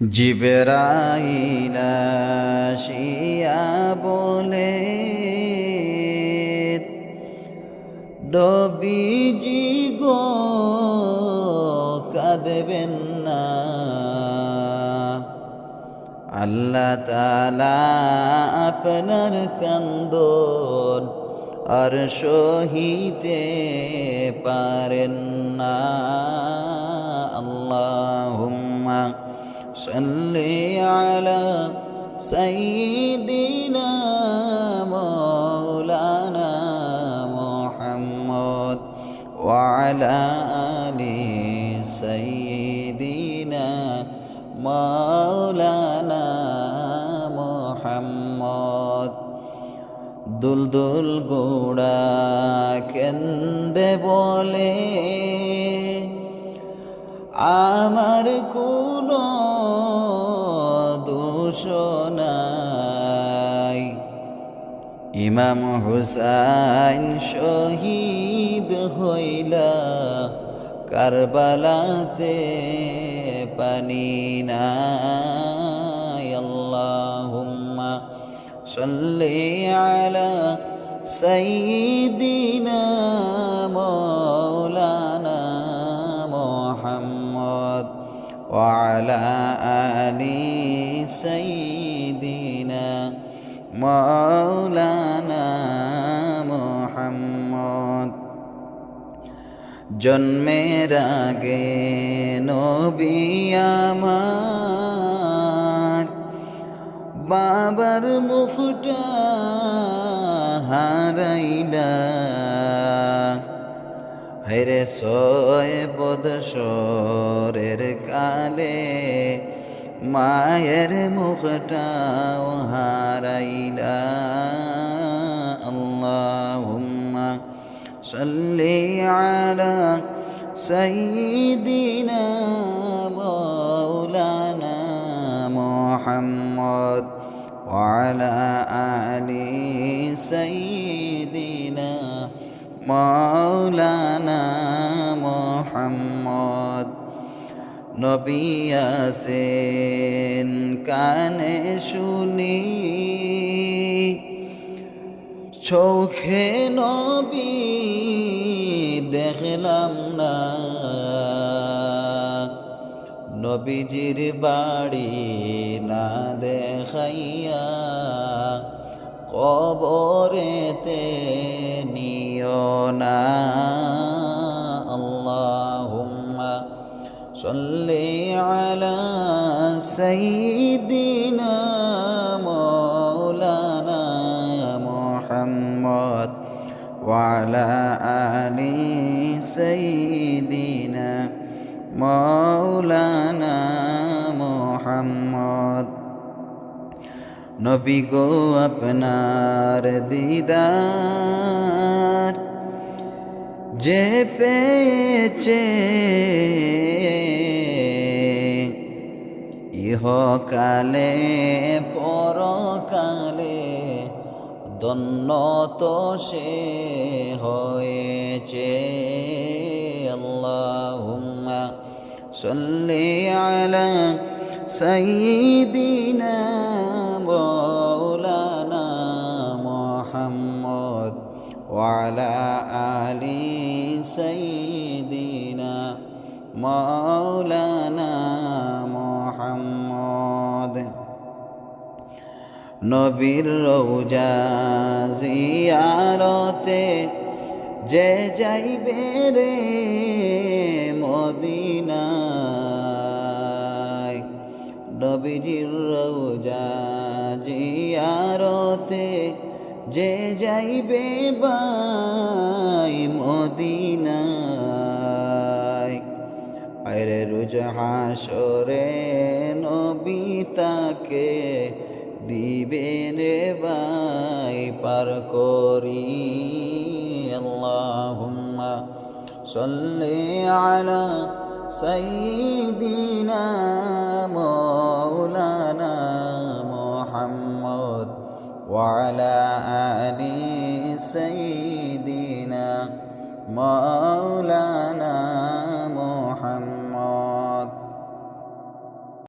জিবরাইল আসিয়া বলে, নবীজি গো কাঁদবেন না, আল্লাহ তাআলা আপনার কান্দন আর সহিতে পারেন না। আল্লাহুম্মা সাল্লি আলা সাইয়্যিদিনা মাওলানা মুহাম্মদ ওয়া আলা আলি সাইয়্যিদিনা মাওলানা মুহাম্মদ। দুলদুল গোড়া কেন্দে বলে, আমার কোনো দোষ নাই, ইমাম হুসাইন শহীদ হইলা কারবালাতে পানি নাই। আল্লাহুম্মা সাল্লি আলা সাইয়্যিদিনা মাওলানা মুহাম্মদ ওয়া আলা আলি সাইয়্যিদিনা মাওলানা মুহাম্মদ। জন্মের আগে নবী আমার বাবার মুখটা হারাইলা, হেরে ৬ বৎসরের কালে মায়ের মুখটাও হারাইলা। আল্লাহুম্মা সাল্লি আলা সাইয়্যিদিনা মাওলানা মুহাম্মদ ওয়া আলা আলি সাইয়্যিদিনা মাওলানা মুহাম্মদ। নবী আছেন কানে শুনি, চোখে নবী দেখলাম না, নবীজির বাড়ি না দেখাইয়া কবরেতে নিও না। আল্লাহুম্মা সাল্লি আলা সাইয়্যিদিনা মাওলানা মুহাম্মদ ওয়া আলা আলি সাইয়্যিদিনা মাওলানা মুহাম্মদ। নবী গো আপনার দিদার যে পেয়েছে, ইহকালে পরকালে ধন্য তো সে হয়েছে। আল্লাহুম্মা সাল্লি আলা সাইয়্যিদিনা মাওলানা মুহাম্মদ ওয়া আলা আলি সাইয়্যিদিনা মাওলানা মুহাম্মদ। নবীর রওজা জিয়ারতে যে যাইবে রে মদিনায়, নবীজির রওজা জিয়ারতে যে যাইবে ভাই মদিনায়, আরে রোজ হাসরে নবী তাকে দিবেন রে ভাই পার করি। আল্লাহুম্মা সাল্লি আলা সাইয়্যিদিনা মাওলানা মুহাম্মদ ওয়া আলা আলি সাইয়্যিদিনা মাওলানা